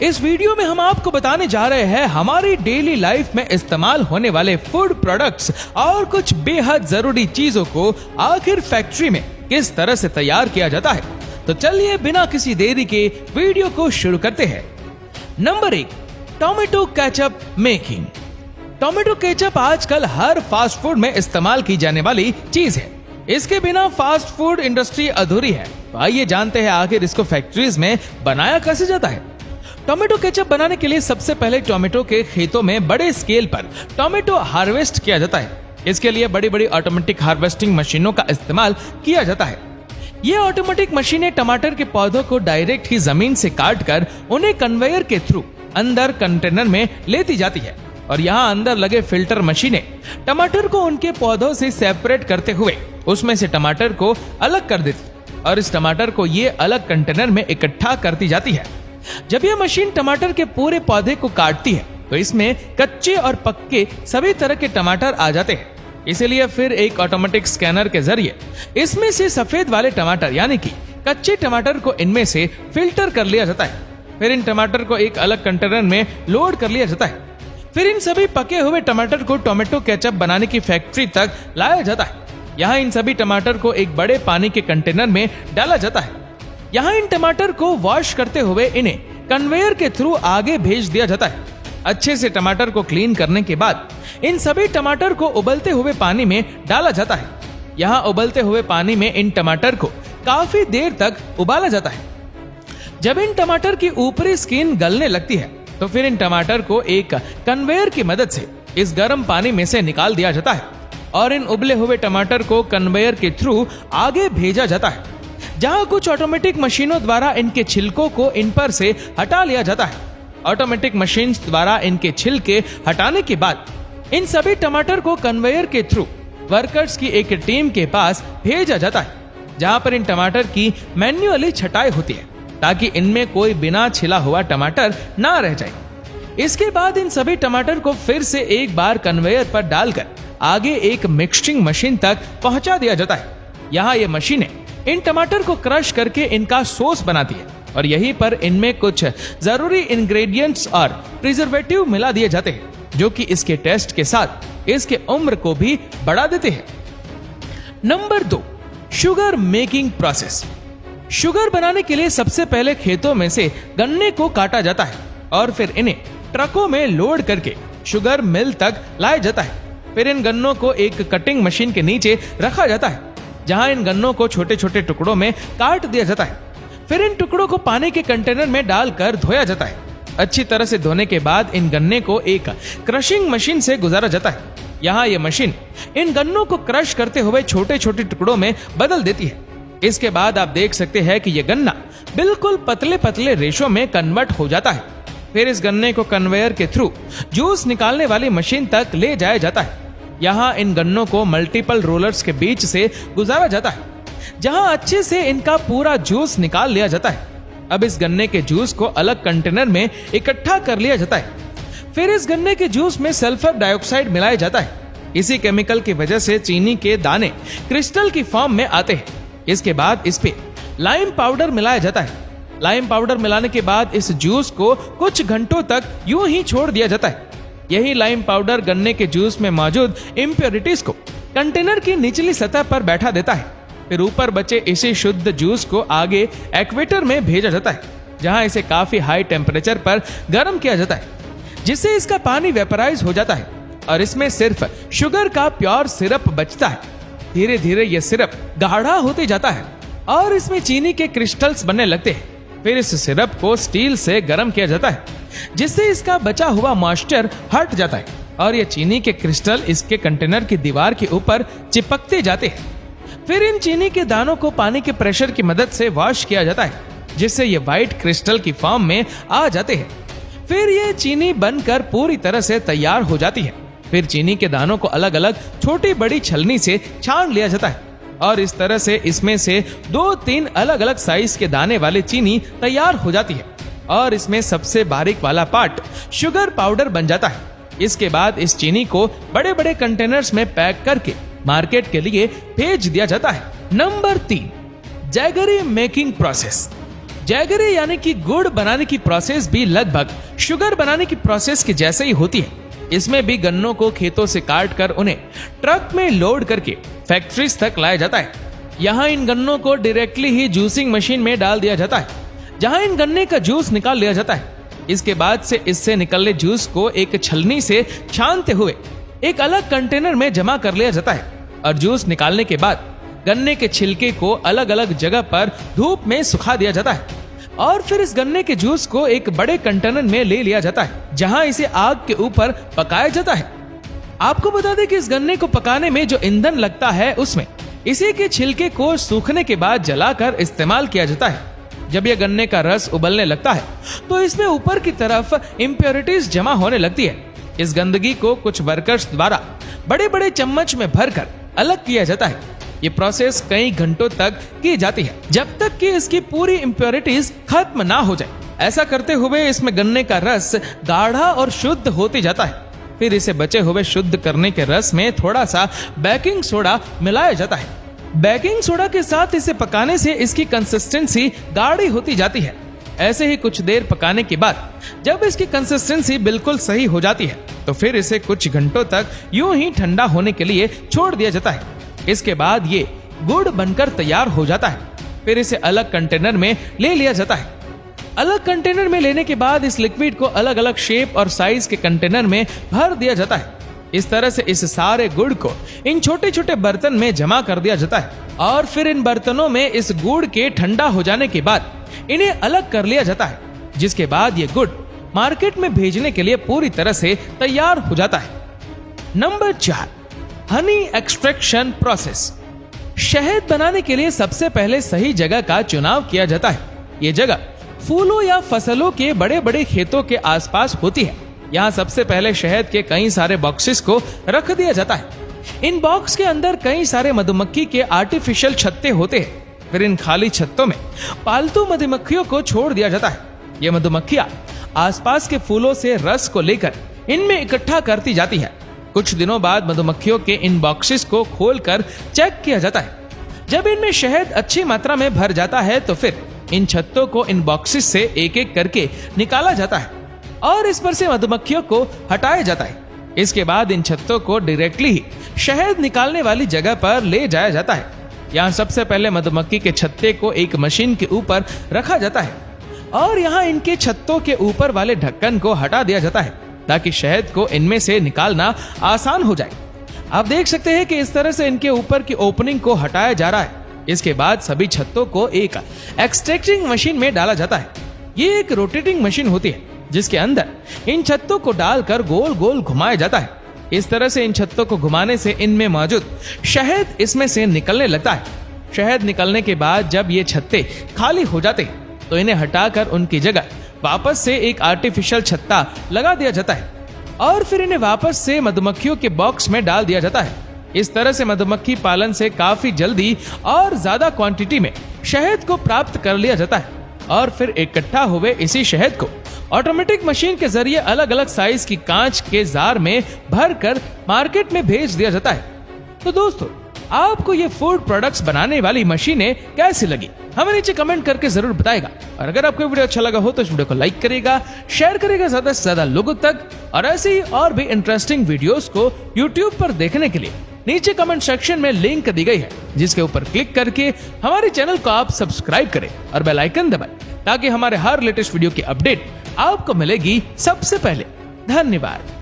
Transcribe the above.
इस वीडियो में हम आपको बताने जा रहे हैं हमारी डेली लाइफ में इस्तेमाल होने वाले फूड प्रोडक्ट्स और कुछ बेहद जरूरी चीजों को आखिर फैक्ट्री में किस तरह से तैयार किया जाता है। तो चलिए बिना किसी देरी के वीडियो को शुरू करते हैं। Number 1, tomato ketchup making. Tomato ketchup आजकल हर फास्ट फूड में इस्तेमाल की जाने वाली चीज है। इसके बिना फास्ट फूड इंडस्ट्री अधूरी है। तो आइए जानते हैं आखिर इसको फैक्ट्रीज में बनाया कैसे जाता है। टोमेटो केचप बनाने के लिए सबसे पहले टोमेटो के खेतों में बड़े स्केल पर टोमेटो हार्वेस्ट किया जाता है। इसके लिए बड़ी बड़ी ऑटोमेटिक हार्वेस्टिंग मशीनों का इस्तेमाल किया जाता है। ये ऑटोमेटिक मशीनें टमाटर के पौधों को डायरेक्ट ही जमीन से काट कर उन्हें कन्वेयर के थ्रू अंदर कंटेनर में लेती जाती है और यहाँ अंदर लगे फिल्टर मशीनें टमाटर को उनके पौधों से सेपरेट करते हुए उसमें से टमाटर को अलग कर देती और इस टमाटर को ये अलग कंटेनर में इकट्ठा करती जाती है। जब यह मशीन टमाटर के पूरे पौधे को काटती है तो इसमें कच्चे और पक्के सभी तरह के टमाटर आ जाते हैं। इसीलिए फिर एक ऑटोमेटिक स्कैनर के जरिए इसमें से सफेद वाले टमाटर यानी कि कच्चे टमाटर को इनमें से फिल्टर कर लिया जाता है। फिर इन टमाटर को एक अलग कंटेनर में लोड कर लिया जाता है। फिर इन सभी पके हुए टमाटर को टोमेटो केचप बनाने की फैक्ट्री तक लाया जाता है। यहाँ इन सभी टमाटर को एक बड़े पानी के कंटेनर में डाला जाता है। यहाँ इन टमाटर को वॉश करते हुए इन्हें कन्वेयर के थ्रू आगे भेज दिया जाता है। अच्छे से टमाटर को क्लीन करने के बाद इन सभी टमाटर को उबलते हुए पानी में डाला जाता है। यहाँ उबलते हुए पानी में इन टमाटर को काफी देर तक उबाला जाता है। जब इन टमाटर की ऊपरी स्किन गलने लगती है तो फिर इन टमाटर को एक कन्वेयर की मदद से इस गर्म पानी में से निकाल दिया जाता है और इन उबले हुए टमाटर को कन्वेयर के थ्रू आगे भेजा जाता है, जहां कुछ ऑटोमेटिक मशीनों द्वारा इनके छिलकों को इन पर से हटा लिया जाता है। ऑटोमेटिक मशीन द्वारा इनके छिलके हटाने के बाद इन सभी टमाटर को कन्वेयर के थ्रू वर्कर्स की एक टीम के पास भेजा जाता है, जहां पर इन टमाटर की मैन्युअली छटाई होती है ताकि इनमें कोई बिना छिला हुआ टमाटर ना रह जाए। इसके बाद इन सभी टमाटर को फिर से एक बार कन्वेयर पर डालकर आगे एक मिक्सिंग मशीन तक पहुंचा दिया जाता है। यहाँ ये मशीनें इन टमाटर को क्रश करके इनका सॉस बनाती है और यहीं पर इनमें कुछ जरूरी इंग्रेडिएंट्स और प्रिजर्वेटिव मिला दिए जाते हैं, जो कि इसके टेस्ट के साथ इसके उम्र को भी बढ़ा देते हैं। Number 2, sugar making process. Sugar बनाने के लिए सबसे पहले खेतों में से गन्ने को काटा जाता है और फिर इन्हें ट्रकों में लोड करके शुगर मिल तक लाया जाता है। फिर इन गन्नों को एक कटिंग मशीन के नीचे रखा जाता है, जहां इन गन्नों को छोटे छोटे टुकड़ों में काट दिया जाता है। फिर इन टुकड़ों को पानी के कंटेनर में डालकर धोया जाता है। अच्छी तरह से धोने के बाद इन गन्ने को एक क्रशिंग मशीन से गुजारा जाता है। यहाँ ये मशीन इन गन्नों को क्रश करते हुए छोटे छोटे टुकड़ों में बदल देती है। इसके बाद आप देख सकते हैं कि यह गन्ना बिल्कुल पतले पतले रेशों में कन्वर्ट हो जाता है। फिर इस गन्ने को कन्वेयर के थ्रू जूस निकालने वाली मशीन तक ले जाया जाता है। यहाँ इन गन्नों को मल्टीपल रोलर्स के बीच से गुजारा जाता है, जहाँ अच्छे से इनका पूरा जूस निकाल लिया जाता है। अब इस गन्ने के जूस को अलग कंटेनर में इकट्ठा कर लिया जाता है। फिर इस गन्ने के जूस में सल्फर डाइऑक्साइड मिलाया जाता है। इसी केमिकल की वजह से चीनी के दाने क्रिस्टल की फॉर्म में आते हैं। इसके बाद इस पे लाइम पाउडर मिलाया जाता है। लाइम पाउडर मिलाने के बाद इस जूस को कुछ घंटों तक यूं ही छोड़ दिया जाता है। यही लाइम पाउडर गन्ने के जूस में मौजूद इम्प्योरिटीज को कंटेनर की निचली सतह पर बैठा देता है। फिर ऊपर बचे इसी शुद्ध जूस को आगे एक्वेटर में भेजा जाता है, जहां इसे काफी हाई टेम्परेचर पर गर्म किया जाता है, जिससे इसका पानी वेपराइज हो जाता है और इसमें सिर्फ शुगर का प्योर सिरप बचता है। धीरे धीरे यह सिरप गाढ़ा होते जाता है और इसमें चीनी के क्रिस्टल्स बनने लगते हैं। फिर इस सिरप को स्टील से गर्म किया जाता है, जिससे इसका बचा हुआ मॉइस्चर हट जाता है और यह चीनी के क्रिस्टल इसके कंटेनर की दीवार के ऊपर चिपकते जाते हैं। फिर इन चीनी के दानों को पानी के प्रेशर की मदद से वॉश किया जाता है, जिससे ये व्हाइट क्रिस्टल की फॉर्म में आ जाते हैं। फिर ये चीनी बनकर पूरी तरह से तैयार हो जाती है। फिर चीनी के दानों को अलग अलग छोटी बड़ी छलनी से छान लिया जाता है और इस तरह से इसमें से 2-3 अलग अलग साइज के दाने वाली चीनी तैयार हो जाती है और इसमें सबसे बारीक वाला पार्ट शुगर पाउडर बन जाता है। इसके बाद इस चीनी को बड़े बड़े कंटेनर्स में पैक करके मार्केट के लिए भेज दिया जाता है। Number 3, jaggery making process. Jaggery यानी कि गुड़ बनाने की प्रोसेस भी लगभग शुगर बनाने की प्रोसेस के जैसे ही होती है। इसमें भी गन्नों को खेतों से काट कर उन्हें ट्रक में लोड करके फैक्ट्रीज तक लाया जाता है। यहाँ इन गन्नों को डायरेक्टली ही जूसिंग मशीन में डाल दिया जाता है, जहाँ इन गन्ने का जूस निकाल लिया जाता है। इसके बाद से इससे निकलने जूस को एक छलनी से छानते हुए एक अलग कंटेनर में जमा कर लिया जाता है और जूस निकालने के बाद गन्ने के छिलके को अलग अलग जगह पर धूप में सुखा दिया जाता है और फिर इस गन्ने के जूस को एक बड़े कंटेनर में ले लिया जाता है, जहां इसे आग के ऊपर पकाया जाता है। आपको बता दें कि इस गन्ने को पकाने में जो ईंधन लगता है उसमें इसी के छिलके को सूखने के बाद जलाकर इस्तेमाल किया जाता है। जब यह गन्ने का रस उबलने लगता है तो इसमें ऊपर की तरफ इम्प्योरिटीज जमा होने लगती है। इस गंदगी को कुछ वर्कर्स द्वारा बड़े बड़े चम्मच में भरकर अलग किया जाता है। ये प्रोसेस कई घंटों तक की जाती है जब तक कि इसकी पूरी इम्प्योरिटीज खत्म ना हो जाए। ऐसा करते हुए इसमें गन्ने का रस गाढ़ा और शुद्ध होते जाता है। फिर इसे बचे हुए शुद्ध करने के रस में थोड़ा सा बेकिंग सोडा मिलाया जाता है। बेकिंग सोडा के साथ इसे पकाने से इसकी कंसिस्टेंसी गाढ़ी होती जाती है। ऐसे ही कुछ देर पकाने के बाद जब इसकी कंसिस्टेंसी बिल्कुल सही हो जाती है तो फिर इसे कुछ घंटों तक यूं ही ठंडा होने के लिए छोड़ दिया जाता है। इसके बाद ये गुड़ बनकर तैयार हो जाता है। फिर इसे अलग कंटेनर में ले लिया जाता है। अलग कंटेनर में लेने के बाद इस लिक्विड को अलग अलग शेप और साइज के कंटेनर में भर दिया जाता है। इस तरह से इस सारे गुड़ को इन छोटे छोटे बर्तन में जमा कर दिया जाता है और फिर इन बर्तनों में इस गुड़ के ठंडा हो जाने के बाद इन्हें अलग कर लिया जाता है, जिसके बाद ये गुड़ मार्केट में भेजने के लिए पूरी तरह से तैयार हो जाता है। Number 4, Honey extraction process. शहद बनाने के लिए सबसे पहले सही जगह का चुनाव किया जाता है। ये जगह फूलों या फसलों के बड़े बड़े खेतों के आसपास होती है। यहाँ सबसे पहले शहद के कई सारे बॉक्सेस को रख दिया जाता है। इन बॉक्स के अंदर कई सारे मधुमक्खी के आर्टिफिशियल छत्ते होते हैं। फिर इन खाली छत्तों में पालतू मधुमक्खियों को छोड़ दिया जाता है। ये मधुमक्खियां आसपास के फूलों से रस को लेकर इनमें इकट्ठा करती जाती है। कुछ दिनों बाद मधुमक्खियों के इन बॉक्सेस को खोलकर चेक किया जाता है। जब इनमें शहद अच्छी मात्रा में भर जाता है तो फिर इन छत्तों को इन बॉक्सेस से एक एक करके निकाला जाता है और इस पर से मधुमक्खियों को हटाया जाता है। इसके बाद इन छत्तों को डायरेक्टली ही शहद निकालने वाली जगह पर ले जाया जाता है। यहाँ सबसे पहले मधुमक्खी के छत्ते को एक मशीन के ऊपर रखा जाता है और यहाँ इनके छत्तों के ऊपर वाले ढक्कन को हटा दिया जाता है ताकि शहद को इनमें से निकालना आसान हो जाए। आप देख सकते हैं कि इस तरह से इनके ऊपर की ओपनिंग को हटाया जा रहा है। इसके बाद सभी छत्तों को एक एक्सट्रैक्टिंग मशीन में डाला जाता है। ये एक रोटेटिंग मशीन होती है जिसके अंदर इन छत्तों को डालकर गोल गोल घुमाया जाता है। इस तरह से इन छत्तों को घुमाने से इनमें मौजूद शहद इसमें से निकलने लगता है। शहद निकलने के बाद जब ये छत्ते खाली हो जाते हैं तो इन्हें हटाकर उनकी जगह वापस से एक आर्टिफिशियल छत्ता लगा दिया जाता है और फिर इन्हें वापस से मधुमक्खियों के बॉक्स में डाल दिया जाता है। इस तरह से मधुमक्खी पालन से काफी जल्दी और ज्यादा क्वांटिटी में शहद को प्राप्त कर लिया जाता है और फिर इकट्ठा हुए इसी शहद को ऑटोमेटिक मशीन के जरिए अलग अलग साइज की कांच के जार में भरकर मार्केट में भेज दिया जाता है। तो दोस्तों, आपको ये फूड प्रोडक्ट्स बनाने वाली मशीनें कैसी लगी हमें नीचे कमेंट करके जरूर बताएगा। और अगर आपको वीडियो अच्छा लगा हो तो इस वीडियो को लाइक करेगा, शेयर करेगा ज्यादा से ज्यादा लोगों तक। और ऐसी ही और भी इंटरेस्टिंग वीडियोस को यूट्यूब पर देखने के लिए नीचे कमेंट सेक्शन में लिंक दी गई है, जिसके ऊपर क्लिक करके हमारे चैनल को आप सब्सक्राइब करें और बेल आइकन दबाएं ताकि हमारे हर लेटेस्ट वीडियो की अपडेट आपको मिलेगी सबसे पहले। धन्यवाद।